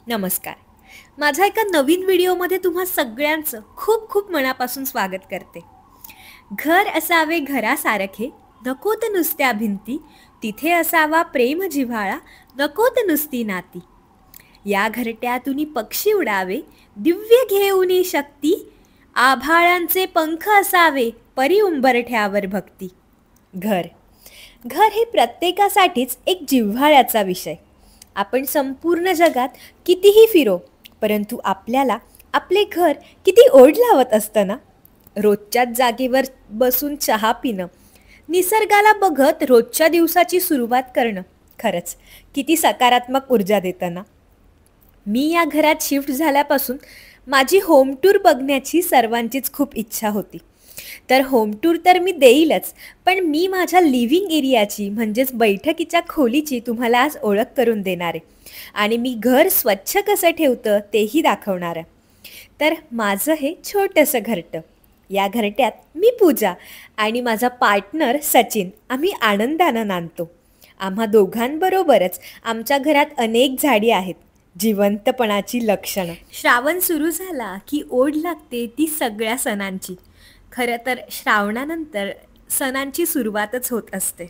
नमस्कार. माझ्या एका नवीन व्हिडिओमध्ये तुम्हा सगळ्यांचं खूप खूप मनापासून स्वागत करते. घर असावे घरासारखे, नको ते नुसत्या भिंती, तिथे असावा प्रेम जिव्हाळा, नको ते नुसती नाती. या घरट्यातून पक्षी उडावे, दिव्य घेऊनी शक्ती, आभाळांचे पंख असावे, परी उंबरठ्यावर भक्ती. घर घर हे प्रत्येकासाठीच एक जिव्हाळ्याचा विषय. आपण संपूर्ण जगात कितीही फिरो, परंतु आपल्याला आपले घर किती ओढ लावत असतं ना. रोजच्याच जागेवर बसून चहा पिणं, निसर्गाला बघत रोजच्या दिवसाची सुरुवात करणं खरंच किती सकारात्मक ऊर्जा देतं ना. मी या घरात शिफ्ट झाल्यापासून माझी होम टूर बघण्याची सर्वांचीच खूप इच्छा होती. तर होम टूर तर मी देईलच, पण मी माझ्या लिव्हिंग एरियाची म्हणजेच बैठकीच्या खोलीची तुम्हाला आज ओळख करून देणार आहे आणि मी घर स्वच्छ कसं ठेवतं तेही दाखवणार आहे. तर माझं हे छोटंसं घरटं, या घरट्यात मी पूजा आणि माझा पार्टनर सचिन आम्ही आनंदानं नांदतो. आम्हा दोघांबरोबरच आमच्या घरात अनेक झाडी आहेत, जिवंतपणाची लक्षणं. श्रावण सुरू झाला की ओढ लागते ती सगळ्या सणांची. खरं तर श्रावणानंतर सणांची सुरुवातच होत असते.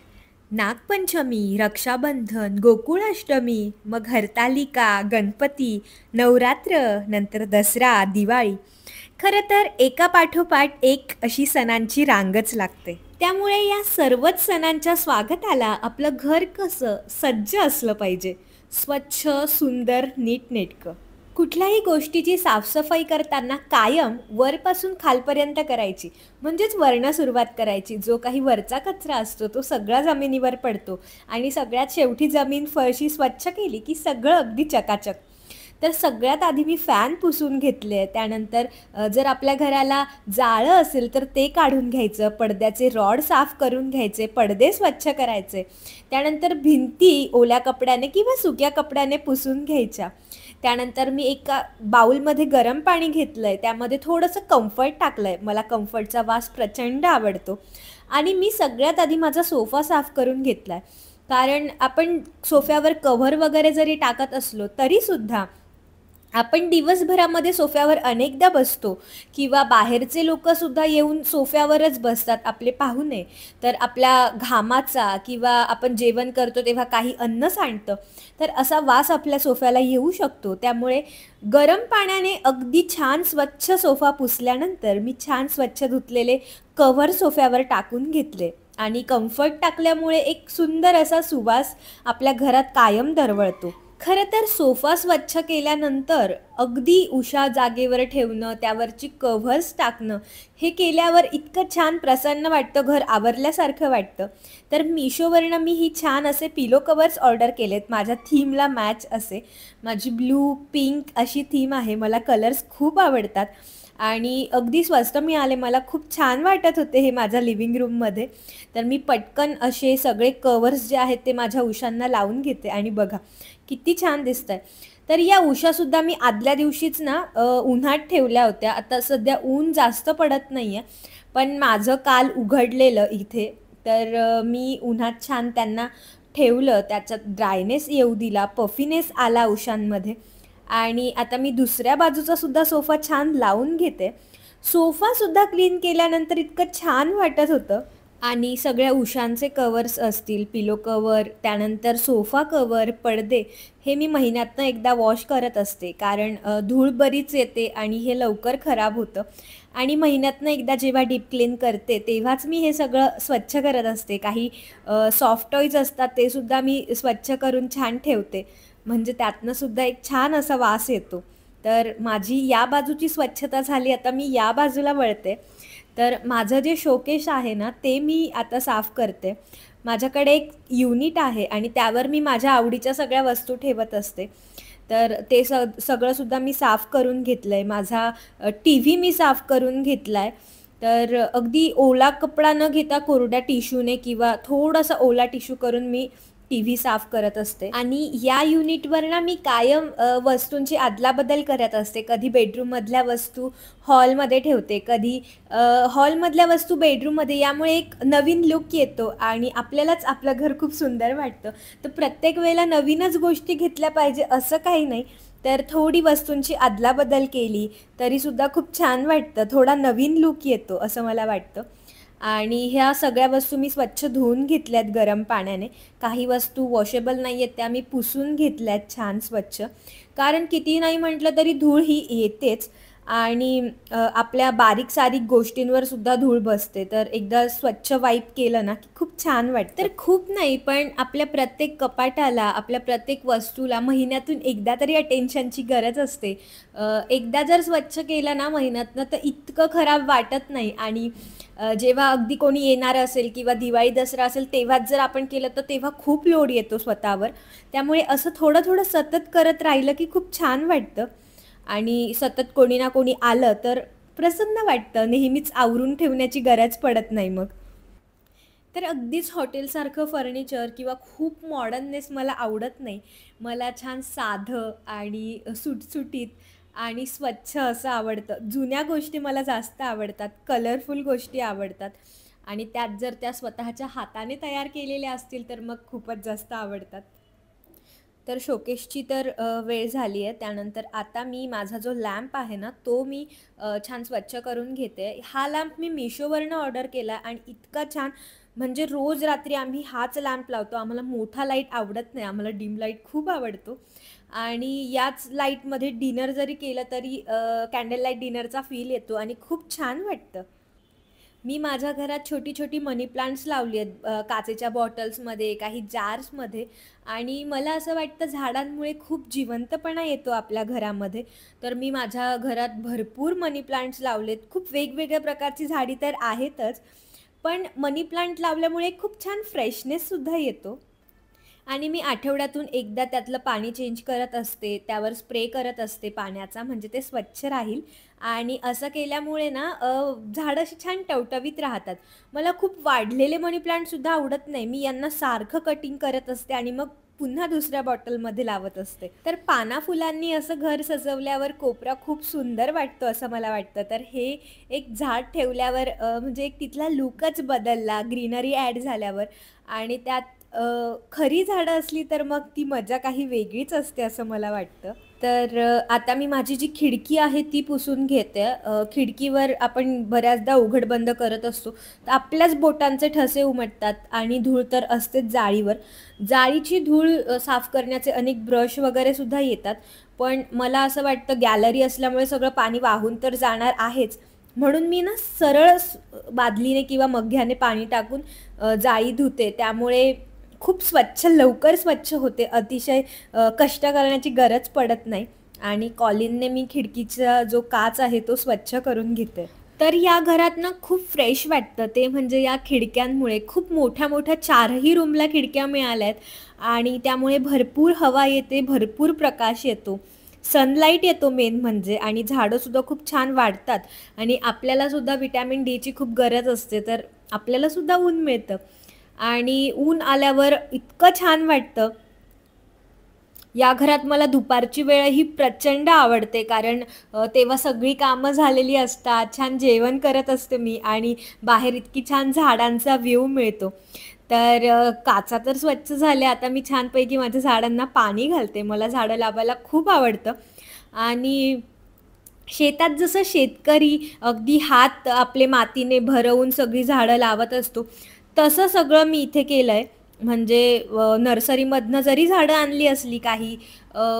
नागपंचमी, रक्षाबंधन, गोकुळाष्टमी, मग हरतालिका, गणपती, नवरात्र, नंतर दसरा, दिवाळी. खरं तर एका पाठोपाठ एक अशी सणांची रांगच लागते. त्यामुळे या सर्वच सणांच्या स्वागताला आपलं घर कसं सज्ज असलं पाहिजे, स्वच्छ, सुंदर, नीटनेटकं. कुठल्याही गोष्टीची साफसफाई करताना कायम वरपासून खालपर्यंत करायची, म्हणजेच वरनं सुरुवात करायची. जो काही वरचा कचरा असतो तो सगळा जमिनीवर पडतो आणि सगळ्यात शेवटी जमीन फरशी स्वच्छ केली की सगळं अगदी चकाचक. तर सगळ्यात आधी मी फॅन पुसून घेतले. त्यानंतर जर आपल्या घराला जाळं असेल तर ते काढून घ्यायचं, पडद्याचे रॉड साफ करून घ्यायचे, पडदे स्वच्छ करायचे. त्यानंतर भिंती ओल्या कपड्याने किंवा सुक्या कपड्याने पुसून घ्यायच्या. त्यानंतर मी एका बाऊलमध्ये गरम पाणी घेतलं आहे, त्यामध्ये थोडंसं कम्फर्ट टाकलं आहे. मला कम्फर्टचा वास प्रचंड आवडतो. आणि मी सगळ्यात आधी माझा सोफा साफ करून घेतला आहे, कारण आपण सोफ्यावर कव्हर वगैरे जरी टाकत असलो तरीसुद्धा आपण दिवसभरामध्ये सोफ्यावर अनेकदा बसतो किंवा बाहेरचे लोकंसुद्धा येऊन सोफ्यावरच बसतात, आपले पाहुणे. तर आपल्या घामाचा किंवा आपण जेवण करतो तेव्हा काही अन्न सांडतं, तर असा वास आपल्या सोफ्याला येऊ शकतो. त्यामुळे गरम पाण्याने अगदी छान स्वच्छ सोफा पुसल्यानंतर मी छान स्वच्छ धुतलेले कव्हर सोफ्यावर टाकून घेतले आणि कम्फर्ट टाकल्यामुळे एक सुंदर असा सुवास आपल्या घरात कायम दरवळतो. खरं तर सोफा स्वच्छ केल्यानंतर अगदी उशा जागेवर ठेवणं, त्यावरची कव्हर्स टाकणं, हे केल्यावर इतकं छान प्रसन्न वाटतं, घर आवरल्यासारखं वाटतं. तर मिशोवरनं मी ही छान असे पिलो कवर्स ऑर्डर केलेत, माझ्या थीमला मॅच असे. माझी ब्लू पिंक अशी थीम आहे, मला कलर्स खूप आवडतात आणि अगदी स्वस्त मिळाले. मला खूप छान वाटत होते हे माझ्या लिव्हिंग रूममध्ये. तर मी पटकन असे सगळे कवर्स जे आहेत ते माझ्या उशांना लावून घेते आणि बघा किती छान दिसत आहे. तर या उशासुद्धा मी आदल्या दिवशीच ना उन्हात ठेवल्या होत्या. आता सध्या ऊन जास्त पडत नाही आहे, पण माझं काल उघडलेलं इथे, तर मी उन्हात छान त्यांना ठेवलं, त्याच्यात ड्रायनेस येऊ दिला, पफीनेस आला उशांमध्ये. आणि आता मी दुसऱ्या बाजूचा सुद्धा सोफा छान लावून घेते. सोफासुद्धा क्लीन केल्यानंतर इतकं छान वाटत होतं. आणि सगळ्या उशांचे कवर्स असतील, पिलो कवर, त्यानंतर सोफा कवर, पडदे, हे मी महिन्यातनं एकदा वॉश करत असते, कारण धूळ बरीच येते आणि हे लवकर खराब होतं. आणि महिन्यातनं एकदा जेव्हा डीप क्लीन करते तेव्हाच मी हे सगळं स्वच्छ करत असते. काही सॉफ्ट टॉईज असतात ते सुद्धा मी स्वच्छ करून छान ठेवते, म्हणजे त्यातनंसुद्धा एक छान असा वास येतो. तर माझी या बाजूची स्वच्छता झाली, आता मी या बाजूला वळते. तर माझं जे शोकेस आहे ना ते मी आता साफ करते. माझ्याकडे एक युनिट आहे आणि त्यावर मी माझ्या आवडीच्या सगळ्या वस्तू ठेवत असते. तर ते सगळंसुद्धा मी साफ करून घेतलं आहे. माझा टी व्ही मी साफ करून घेतला आहे. तर अगदी ओला कपडा न घेता कोरड्या टिश्यूने किंवा थोडासा ओला टिश्यू करून मी टी व्ही साफ करत असते. आणि या युनिटवर ना मी कायम वस्तूंची अदलाबदल करत असते. कधी बेडरूममधल्या वस्तू हॉलमध्ये ठेवते, कधी हॉलमधल्या वस्तू बेडरूममध्ये. यामुळे एक नवीन लुक येतो आणि आपल्यालाच आपलं घर खूप सुंदर वाटतं. तर प्रत्येक वेळेला नवीनच गोष्टी घेतल्या पाहिजे असं काही नाही. तर थोडी वस्तूंची अदलाबदल केली तरीसुद्धा खूप छान वाटतं, थोडा नवीन लूक येतो असं मला वाटतं. आणि ह्या सगळ्या वस्तू मी स्वच्छ धुवून घेतल्यात गरम पाण्याने. काही वस्तू वॉशेबल नाही आहेत त्या मी पुसून घेतल्यात छान स्वच्छ. कारण कितीही नाही म्हटलं तरी धूळ ही येतेच आणि आपल्या बारीक-सारीक गोष्टींवर सुद्धा धूळ बसते. तर एकदा स्वच्छ वाईप केलं ना, की खूप छान वाटतं. तर खूप नाही, पण आपल्या प्रत्येक कपाटाला, आपल्या प्रत्येक वस्तूला महिन्यातून एकदा तरी अटेन्शनची गरज असते. एकदा जर स्वच्छ केलं ना महिन्यातनं, तर इतकं खराब वाटत नाही आणि जेव्हा अगदी कोणी येणार असेल किंवा दिवाळी दसरा असेल तेव्हाच जर आपण केलं तर तेव्हा खूप लोड येतो स्वतःवर. त्यामुळे असं थोडं थोडं सतत करत राहिलं की खूप छान वाटतं आणि सतत कोणी ना कोणी आलं तर प्रसन्न वाटतं. नेहमीच आवरून ठेवण्याची गरज पडत नाही मग. तर अगदीच हॉटेलसारखं फर्निचर किंवा खूप मॉडर्ननेस मला आवडत नाही. मला छान साधं आणि सुटसुटीत आणि स्वच्छ असं आवडतं. जुन्या गोष्टी मला जास्त आवडतात, कलरफुल गोष्टी आवडतात आणि त्यात जर त्या स्वतःच्या हाताने तयार केलेल्या असतील तर मग खूपच जास्त आवडतात. तर शोकेसची तर वेळ झाली आहे. त्यानंतर आता मी माझा जो लॅम्प आहे ना, तो मी छान स्वच्छ करून घेते. हा लॅम्प मी Mishoवरनं ऑर्डर केला आणि इतका छान म्हणजे रोज रात्री आम्ही हाच लॅम्प लावतो. आम्हाला मोठा लाईट आवडत नाही. आम्हाला डिम लाईट खूप आवडतो आणि याच लाईटमध्ये डिनर जरी केलं तरी कॅन्डल लाईट डिनरचा फील येतो आणि खूप छान वाटतं. मी माझ्या घरात छोटी-छोटी मनी प्लांट्स लावली आहेत काचेच्या बॉटल्समध्ये, काही जार्समध्ये आणि मला असं वाटतं झाडांमुळे खूप जिवंतपणा येतो आपल्या घरामध्ये. तर मी माझ्या घरात भरपूर मनी प्लांट्स लावलेत. खूप वेगवेगळ्या प्रकारची झाडी तर आहेतच, पण मनी प्लांट लावल्यामुळे खूप छान फ्रेशनेससुद्धा येतो. आणि मी आठवड्यातून एकदा त्यातलं पाणी चेंज करत असते, त्यावर स्प्रे करत असते पाण्याचा म्हणजे ते स्वच्छ राहील आणि असं केल्यामुळे ना झाडं अशी छान टवटवीत राहतात. मला खूप वाढलेले मनी प्लांटसुद्धा आवडत नाही. मी यांना सारखं कटिंग करत असते आणि मग पुन्हा दुसऱ्या बॉटलमध्ये लावत असते. तर पाना-फुलांनी असं घर सजवल्यावर कोपरा खूप सुंदर वाटतो असं मला वाटतं. तर हे एक झाड ठेवल्यावर म्हणजे एक तिथला लूकच बदलला ग्रीनरी ॲड झाल्यावर आणि त्यात खरी झाडं असली तर मग ती मजा काही वेगळीच असते असं मला वाटतं. तर आता मी माझी जी खिडकी आहे ती पुसून घेते. खिडकीवर आपण बऱ्याचदा उघड-बंद करत असतो. तर आपल्याच बोटांचे ठसे उमटतात आणि धूळ तर असतेच जाळीवर. जाळीची धूळ साफ करण्याचे अनेक ब्रश वगैरे सुद्धा येतात. पण मला असं वाटतं गॅलरी असल्यामुळे सगळं पाणी वाहून तर जाणार आहेच. म्हणून मी ना सरळ बादलीने किंवा मग्ग्याने पाणी टाकून जाळी धुते. त्यामुळे खूप स्वच्छ लवकर स्वच्छ होते. अतिशय कष्ट करण्याची गरज पडत नाही आणि कॉलिनने मी खिडकीचा जो काच आहे तो स्वच्छ करून घेते. तर या घरात ना खूप फ्रेश वाटतं ते म्हणजे या खिडक्यांमुळे. खूप मोठ्या-मोठ्या 4ही रूमला खिडक्या मिळाल्या आहेत आणि त्यामुळे भरपूर हवा येते, भरपूर प्रकाश येतो. सनलाईट येतो मेन म्हणजे आणि झाडंसुद्धा खूप छान वाढतात आणि आपल्यालासुद्धा व्हिटॅमिन डीची खूप गरज असते. तर आपल्यालासुद्धा ऊन मिळतं. आणि ऊन आल्यावर इतकं छान वाटतं. या घरात मला दुपारची वेळ ही प्रचंड आवडते कारण तेव्हा सगळी कामं झालेली असतात. छान जेवण करत असते मी आणि बाहेर इतकी छान झाडांचा व्ह्यू मिळतो. तर काचा तर स्वच्छ झाल्या. आता मी छानपैकी माझ्या झाडांना पाणी घालते. मला झाडं लावायला खूप आवडतं आणि शेतात जसं शेतकरी अगदी हात आपले मातीने भरवून सगळी झाडं लावत असतो, तसं सगळं मी इथे केलंय. म्हणजे नर्सरीमधनं जरी झाडं आणली असली काही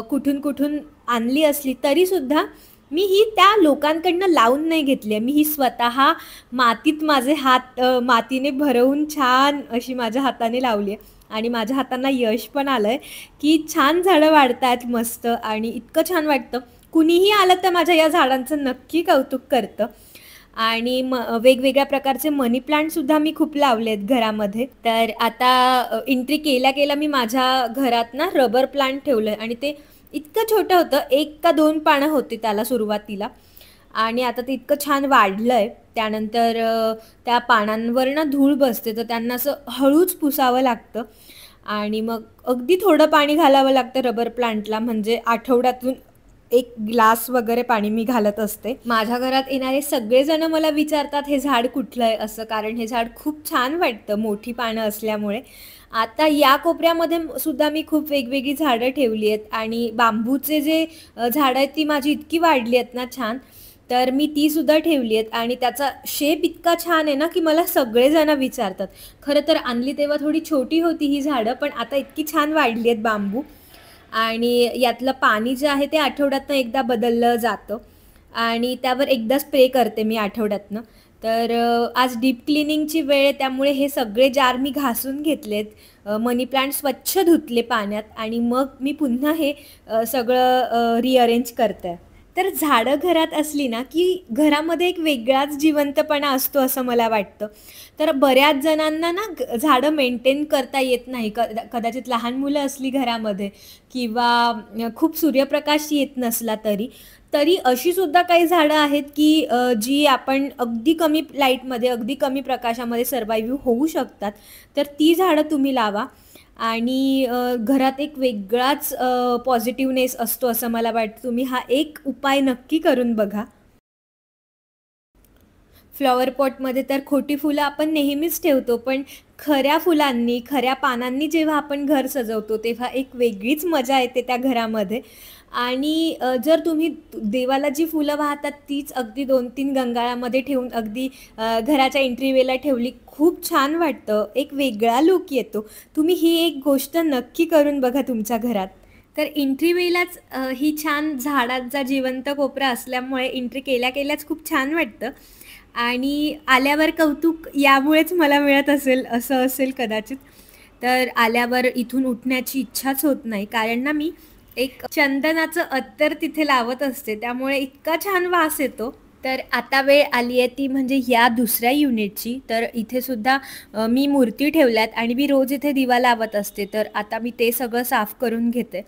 कुठून-कुठून आणली असली तरीसुद्धा मी ही त्या लोकांकडनं लावून नाही घेतली आहे. मी ही स्वतः मातीत माझे हात मातीने भरवून छान अशी माझ्या हाताने लावली आहे आणि माझ्या हातांना यश पण आलंय, की छान झाडं वाढतायत मस्त आणि इतकं छान वाटतं. कुणीही आलं तर माझ्या या झाडांचं नक्की कौतुक करतं आणि वेगवेगळ्या प्रकारचे मनी प्लांटसुद्धा मी खूप लावले आहेत घरामध्ये. तर आता एंट्री केल्या-केल्या मी माझ्या घरात ना रबर प्लांट ठेवलं आहे आणि ते इतकं छोटं होतं. 1 का 2 पानं होती त्याला सुरुवातीला आणि आता ते इतकं छान वाढलं आहे. त्यानंतर त्या पानांवर ना धूळ बसते तर त्यांना असं हळूच पुसावं लागतं आणि मग अगदी थोडं पाणी घालावं लागतं रबर प्लांटला म्हणजे आठवड्यातून एक ग्लास वगैरे पाणी मी घालत असते. माझ्या घरात येणारे सगळेजण मला विचारतात हे झाड कुठलं आहे असं, कारण हे झाड खूप छान वाटतं मोठी पानं असल्यामुळे. आता या कोपऱ्यामध्ये सुद्धा मी खूप वेगवेगळी झाडं ठेवली आहेत आणि बांबूचे जे झाडं आहेत ती माझी इतकी वाढली आहेत ना छान, तर मी तीसुद्धा ठेवली आहेत आणि त्याचा शेप इतका छान आहे ना की मला सगळेजण विचारतात. खरं तर आणली तेव्हा थोडी छोटी होती ही झाडं, पण आता इतकी छान वाढली आहेत बांबू. आणि यातलं पाणी जे आहे ते आठवड्यातनं एकदा बदललं जातं आणि त्यावर एकदा स्प्रे करते मी आठवड्यातनं. तर आज डीप क्लिनिंगची वेळ आहे, त्यामुळे हे सगळे जार मी घासून घेतलेत. मनी प्लांट स्वच्छ धुतले पाण्यात आणि मग मी पुन्हा हे सगळं रिअरेंज करते. तर झाडं घरात असली ना की घरामध्ये एक वेगळाच जिवंतपणा असतो असं मला वाटतं. तर बऱ्याच जणांना ना झाडं मेंटेन करता येत नाही. कदाचित लहान मुलं असली घरामध्ये किंवा खूप सूर्यप्रकाश येत नसला तरी तरी अशी सुद्धा काही झाडं आहेत की जी आपण अगदी कमी लाईटमध्ये, अगदी कमी प्रकाशामध्ये सर्वाइव्ह होऊ शकतात. तर ती झाडं तुम्ही लावा आणि घरात एक वेगळाच पॉझिटिव्हनेस असतो असं मला वाटतं. तुम्ही हा एक उपाय नक्की करून बघा. फ्लॉवर पॉटमध्ये तर खोटी फुलं आपण नेहमीच ठेवतो, पण खऱ्या फुलांनी, खऱ्या पानांनी जेव्हा आपण घर सजवतो तेव्हा एक वेगळीच मजा येते त्या घरामध्ये. आणि जर तुम्ही देवाला जी फुलं वाहतात तीच अगदी 2-3 गंगाळामध्ये ठेवून अगदी घराच्या एंट्रीवेला ठेवली, खूप छान वाटतं. एक वेगळा लूक येतो. तुम्ही ही एक गोष्ट नक्की करून बघा तुमच्या घरात. तर एंट्रीवेलाच ही छान झाडांचा जिवंत कोपरा असल्यामुळे एंट्री केल्या केल्याच खूप छान वाटतं आणि आल्यावर कौतुक यामुळेच मला मिळत असेल असं असेल कदाचित. तर आल्यावर इथून उठण्याची इच्छाच होत नाही, कारण ना मी एक चंदनाचं अत्तर तिथे लावत असते, त्यामुळे इतका छान वास येतो. तर आता वेळ आली आहे ती म्हणजे या दुसऱ्या युनिटची. तर इथे सुद्धा मी मूर्ती ठेवल्यात आणि मी रोज इथे दिवा लावत असते. तर आता मी ते सगळं साफ करून घेते.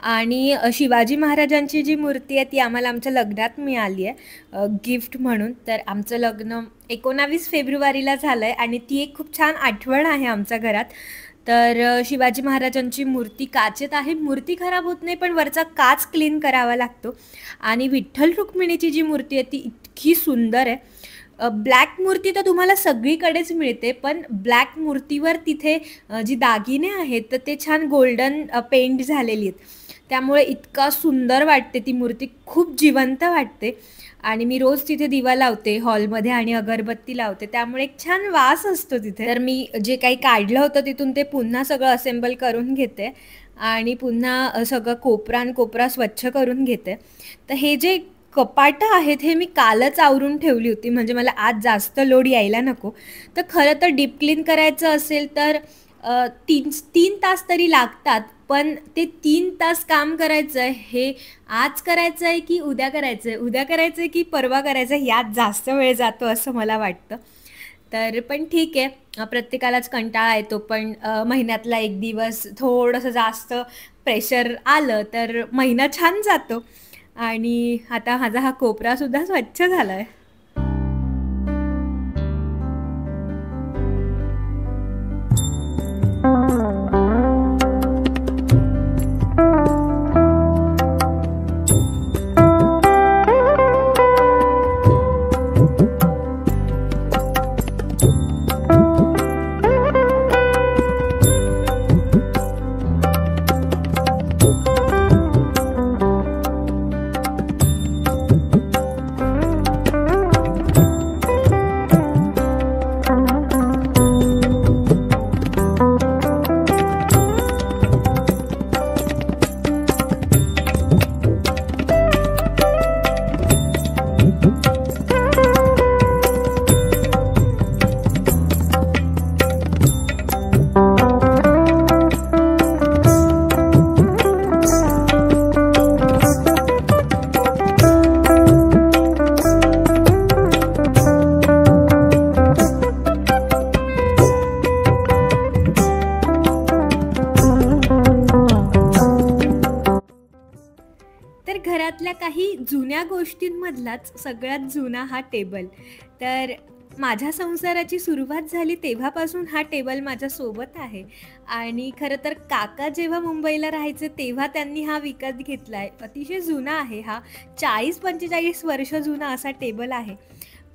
आणि शिवाजी महाराजांची जी मूर्ती आहे ती आम्हाला आमच्या लग्नात मिळाली आहे गिफ्ट म्हणून. तर आमचं लग्न 19 फेब्रुवारीला झालं आहे आणि ती एक खूप छान आठवण आहे आमच्या घरात. तर शिवाजी महाराजांची मूर्ती काचेत आहे. मूर्ती खराब होत नाही, पण वरचा काच क्लीन करावा लागतो. आणि विठ्ठल रुक्मिणीची जी मूर्ती आहे ती इतकी सुंदर आहे. ब्लॅक मूर्ती तर तुम्हाला सगळीकडेच मिळते, पण ब्लॅक मूर्तीवर तिथे जी दागिने आहेत तर ते छान गोल्डन पेंट झालेली आहेत, त्यामुळे इतका सुंदर वाटते ती मूर्ती, खूप जिवंत वाटते. आणि मी रोज तिथे दिवा लावते हॉलमध्ये आणि अगरबत्ती लावते, त्यामुळे एक छान वास असतो तिथे. तर मी जे काही काढलं होतं तिथून ते पुन्हा सगळं असेंबल करून घेते आणि पुन्हा सगळं कोपरा स्वच्छ करून घेते. तर हे जे कपाटं आहेत हे मी कालच आवरून ठेवली होती, म्हणजे मला आज जास्त लोड यायला नको. तर खरं तर डीप क्लीन करायचं असेल तर 3 तास तरी लागतात, पण ते 3 तास काम करायचं आहे हे आज करायचं आहे की उद्या करायचं आहे, उद्या करायचं आहे की परवा करायचं आहे, यात जास्त वेळ जातो असं मला वाटतं. तर पण ठीक आहे, प्रत्येकालाच कंटाळा येतो, पण महिन्यातला एक दिवस थोडंसं जास्त प्रेशर आलं तर महिना छान जातो. आणि आता माझा हा कोपरासुद्धा स्वच्छ झाला आहे. घरातल्या काही जुन्या गोष्टींमधलाच सगळ्यात जुना हा टेबल. तर माझ्या संसाराची सुरुवात झाली तेव्हापासून हा टेबल माझ्यासोबत आहे आणि खरं तर काका जेव्हा मुंबईला राहायचे तेव्हा त्यांनी हा विकत घेतला आहे. अतिशय जुना आहे हा. 40-45 वर्ष जुना असा टेबल आहे.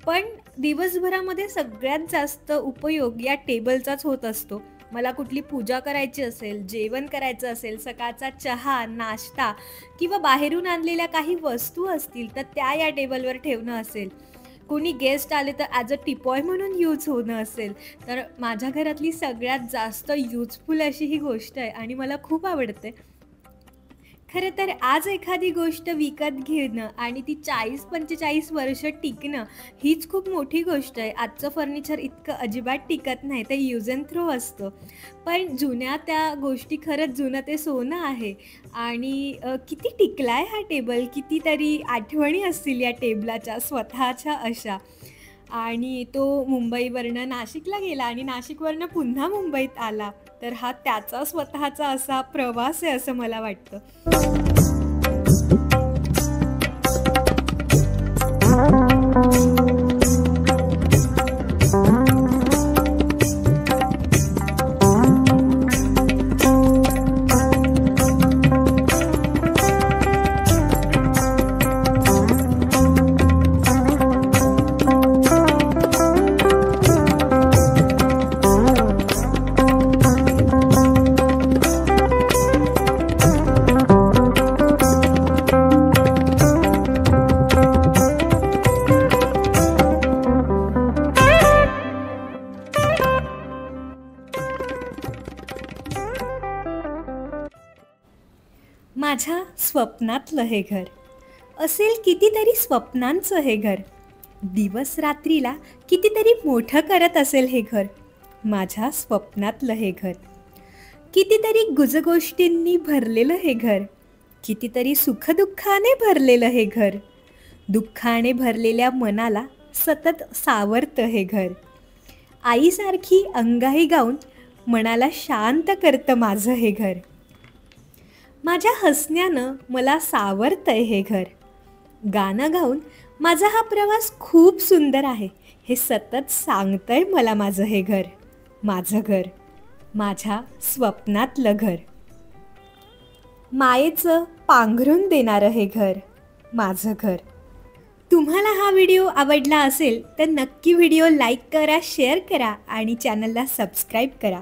पण दिवसभरामध्ये सगळ्यात जास्त उपयोग या टेबलचाच होत असतो. मला कुठली पूजा करायची असेल, जेवण करायचं असेल, सकाळचा चहा, नाश्ता किंवा बाहेरून आणलेल्या काही वस्तू असतील तर त्या या टेबलवर ठेवणं असेल, कोणी गेस्ट आले तर ॲज अ टिपॉय म्हणून यूज होणं असेल, तर माझ्या घरातली सगळ्यात जास्त यूजफुल अशी ही गोष्ट आहे आणि मला खूप आवडते. खरं तर आज एखादी गोष्ट विकत घेणं आणि ती 40-45 वर्ष टिकणं हीच खूप मोठी गोष्ट आहे. आजचं फर्निचर इतकं अजिबात टिकत नाही, ते यूज अँड थ्रो असतं. पण जुन्या त्या गोष्टी खरंच जुनं ते सोनं आहे. आणि किती टिकला आहे हा टेबल, कितीतरी आठवणी असतील या टेबलाच्या स्वतःच्या अशा. आणि तो मुंबईवरनं नाशिकला गेला आणि नाशिकवरनं पुन्हा मुंबईत आला, तर हा त्याचा स्वतःचा असा प्रवास आहे असं मला वाटतं. माझ्या स्वप्नातलं हे घर असेल कितीतरी स्वप्नांचं हे घर. दिवस रात्रीला कितीतरी मोठं करत असेल हे घर. माझ्या स्वप्नातलं हे घर कितीतरी गुजगोष्टींनी भरलेलं हे घर. कितीतरी सुखदुःखाने भरलेलं हे घर. दुःखाने भरलेल्या मनाला सतत सावरतं हे घर. आईसारखी अंगाई गाऊन मनाला शांत करतं माझं हे घर. माझ्या हसण्यानं मला सावरतंय हे घर. गाणं गाऊन माझा हा प्रवास खूप सुंदर आहे हे सतत सांगतंय मला माझं हे घर. माझं घर, माझ्या स्वप्नातलं घर. मायेचं पांघरून देणारं हे घर, माझं घर. तुम्हाला हा व्हिडिओ आवडला असेल तर नक्की व्हिडिओ लाईक करा, शेअर करा आणि चॅनलला सबस्क्राईब करा.